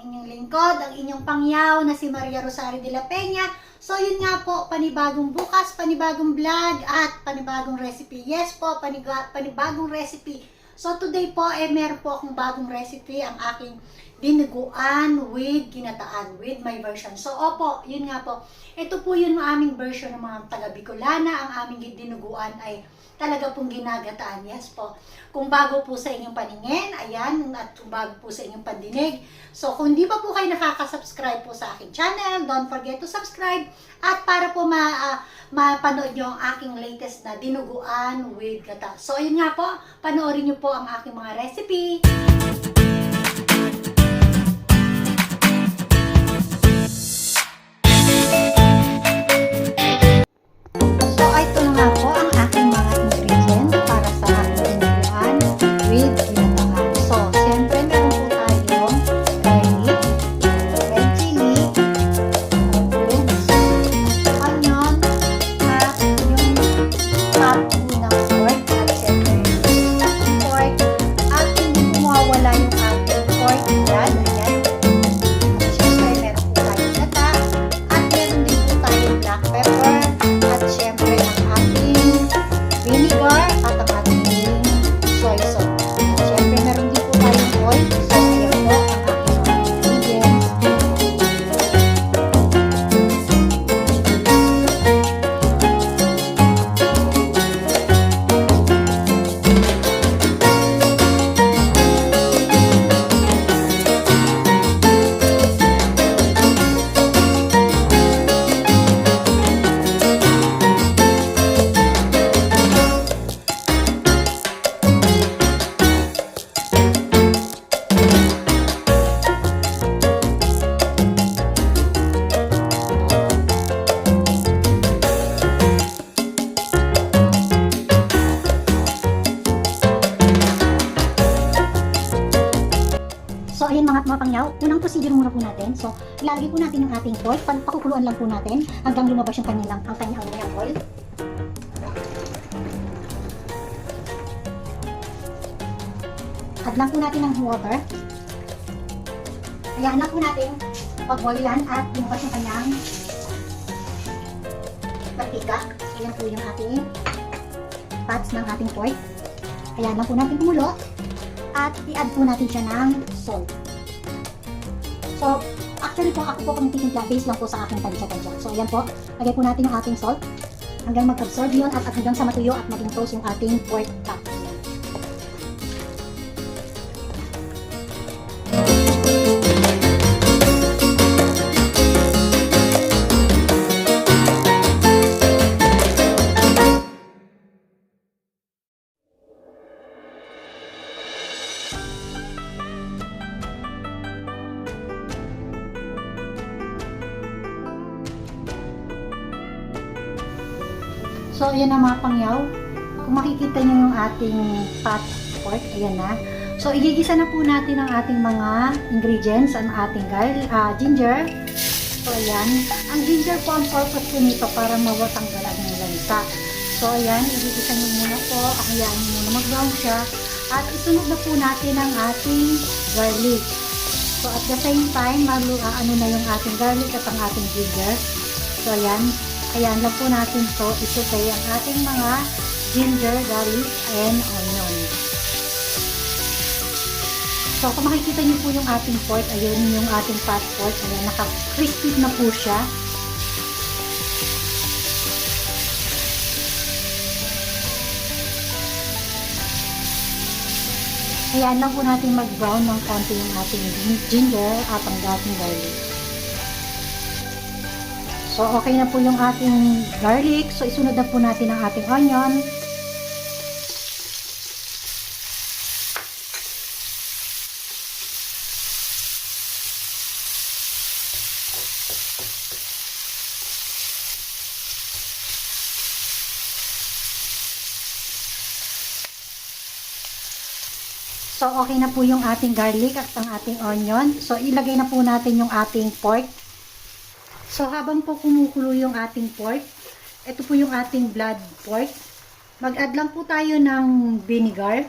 ang inyong lingkod, ang inyong pangyaw na si Maria Rosario de la Peña. So yun nga po, panibagong bukas, panibagong vlog at panibagong recipe. Yes po, panibagong recipe. So today po, meron po akong bagong recipe, ang aking dinuguan with ginataan, with my version. So opo, yun nga po. Ito po yun ang aming version ng mga taga Bicolana. Ang aming dinuguan ay talaga pong ginagataan. Yes po. Kung bago po sa inyong paningin, ayan, at kung bago po sa inyong pandinig. So, kung di pa po kayo nakaka-subscribe po sa aking channel, don't forget to subscribe. At para po mapanood nyo ang aking latest na dinuguan with gata. So, ayun nga po, panoorin nyo po ang aking mga recipe. So, ito na nga po ang aking mga ingredients para sa aking dinuguan with ginataan. So, siyempre meron po tayong garlic, red chili, herbs, onion, at yung top ng pork, at siyempre yung pork, at hindi mawawala yung ating pork blood. Ayan. At siyempre meron po tayong gata, at meron din po tayong black pepper, at siyempre ang ating vinegar at ang ating soy sauce. At siyempre meron din po tayong oil. So ayan po ang aking mga ingredients. So, ayan mga pangyaw, unang procedure muna po natin. So, ilalagay po natin yung ating pork. Pakukuluan lang po natin hanggang lumabas yung kanyang oil. Add lang po natin ng water. Ayan lang po natin pag-boilan at lumabas yung kanyang mantika. Ayan po yung ating fats ng ating pork. Ayan lang po natin kumulo. At i-add po natin siya ng salt. So, actually po, ako po kung titimpla, based lang po sa aking tansya-tansya. So, ayan po, lagay po natin yung ating salt hanggang mag-absorb yun at hanggang sa matuyo at maging toast yung ating pork top. So, ayan na mga pangyaw. Kung makikita nyo yung ating pot pork, ayan na. So, igigisa na po natin ang ating mga ingredients, ang ating ginger. So, ayan. Ang ginger po, ang purpose po nito para mawatanggal ang lansa. So, ayan. Igigisa nyo muna po. Hayaan nyo muna mag-brown siya. At isunod na po natin ang ating garlic. So, at the same time, ano na yung ating garlic at ang ating ginger. So, ayan. Ayan lang po natin to isutay ang ating mga ginger, garlic, and onion. So, kung makikita niyo po yung ating pork, ayun yung ating pot pork, ayan, naka-crispy na po siya. Ayan lang po natin mag-brown ng konti yung ating ginger at ang ating garlic. So, okay na po yung ating garlic. So, isunod na po natin ang ating onion. So, okay na po yung ating garlic at ang ating onion. So, ilagay na po natin yung ating pork. So, habang po kumukulo yung ating pork, ito po yung ating blood pork. Mag-add lang po tayo ng vinegar.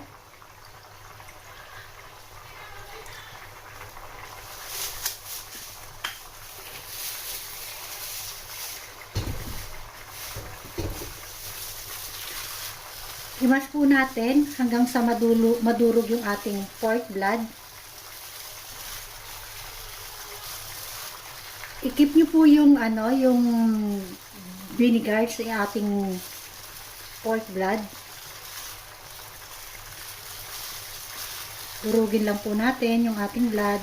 I-mash po natin hanggang sa madurog yung ating pork blood. I-keep nyo po yung yung vinegar sa ating pork blood. Durugin lang po natin yung ating blood.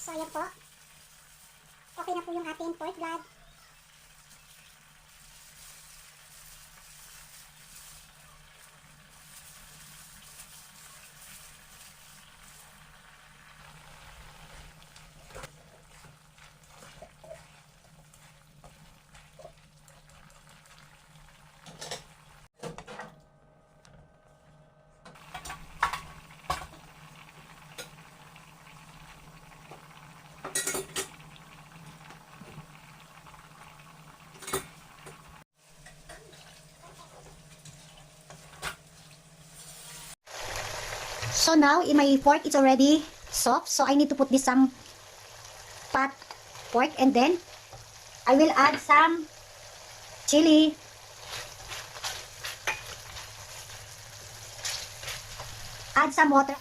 So, ayan po. Okay na po yung ating pork blood. So now, in my pork, it's already soft. So I need to put this some pot pork, and then I will add some chili, add some water.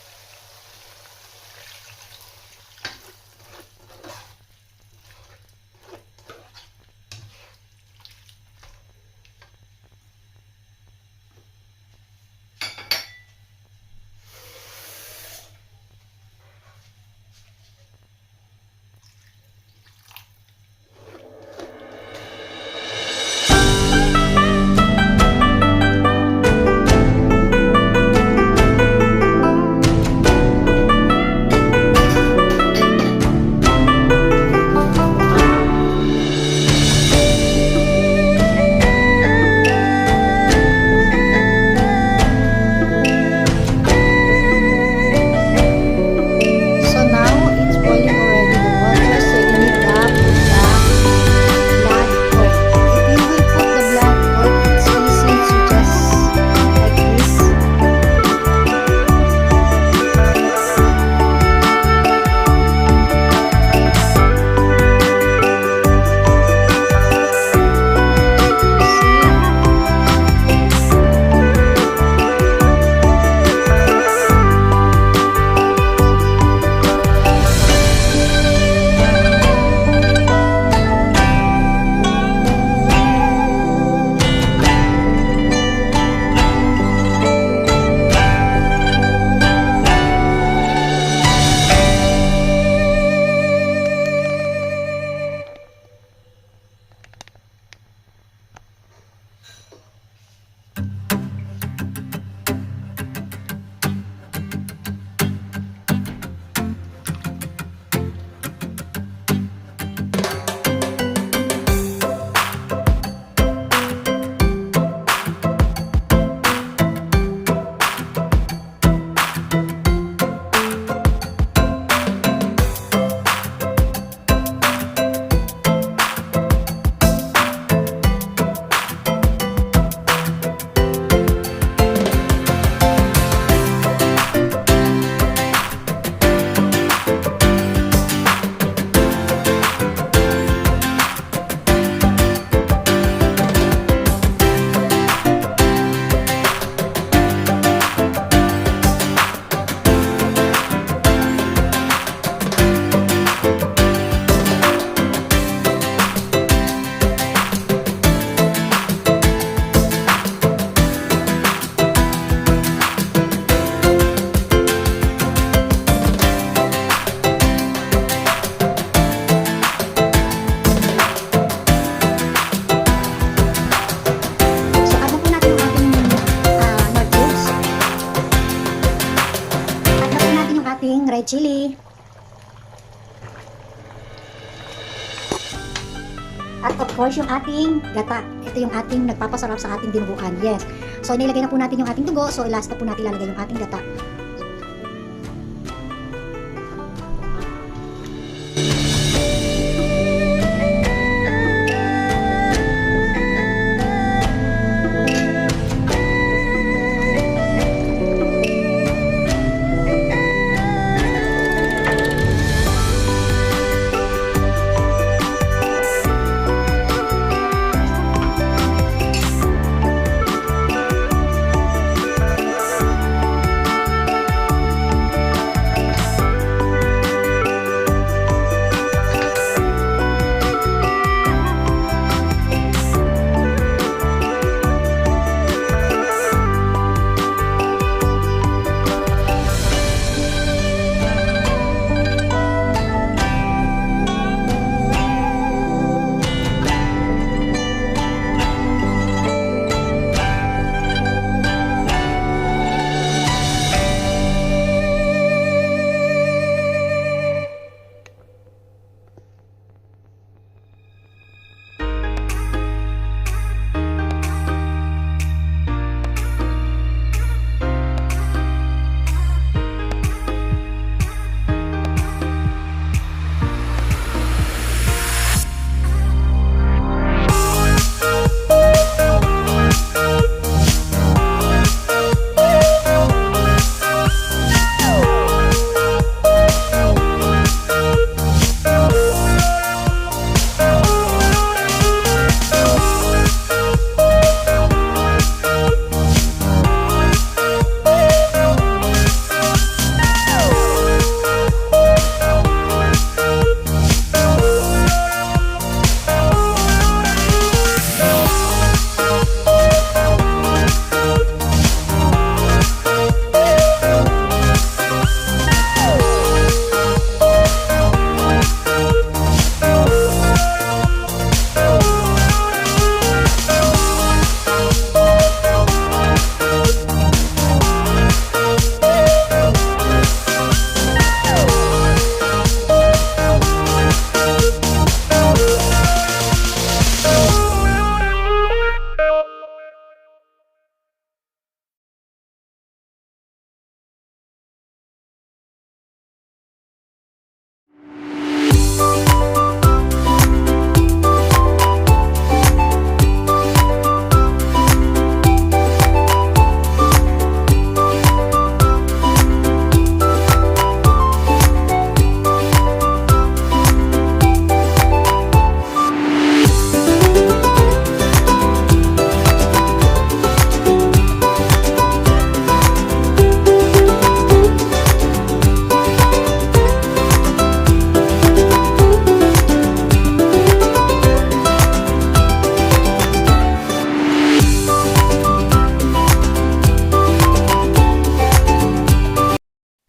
At of course, yung ating gata. Ito yung ating nagpapasarap sa ating dinuguan. Yes. So, nilagay na po natin yung ating dugo. So, last na po natin lalagay yung ating gata.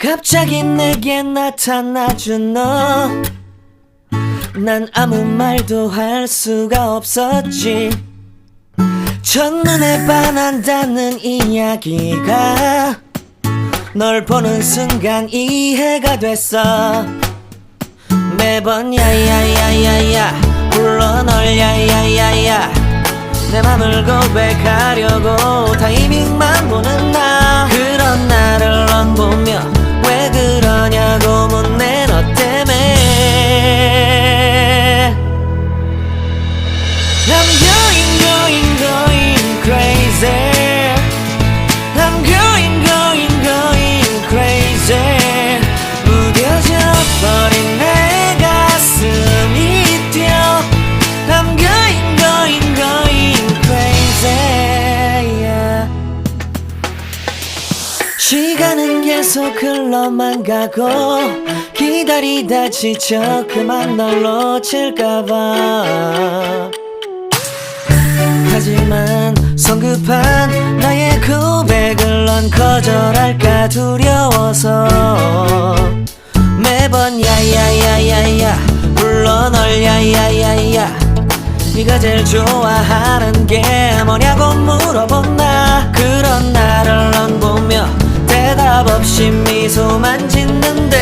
갑자기 내게 나타나준 너, 난 아무 말도 할 수가 없었지. 첫눈에 반한다는 이야기가 널 보는 순간 이해가 됐어. 매번 야야야야야 불러 널 야야야야, 내 맘을 고백하려고 타이밍만 보는 나. 그런 나를 넌 보며 왜 그러냐고 묻네. 너 때문에 I'm going crazy. I'm going crazy. 무뎌져 버린 내 가슴이 뛰어. I'm going crazy, yeah. 시간은 계속 흘러만 가고 기다리다 지쳐 그만 널 놓칠까봐. 하지만 성급한 나의 고백을 넌 거절할까 두려워서 매번 야야야야야 불러 널 야야야야. 네가 제일 좋아하는 게 뭐냐고 물어본 나. 그런 나를 넌 보며 대답 없이 미소만 짓는데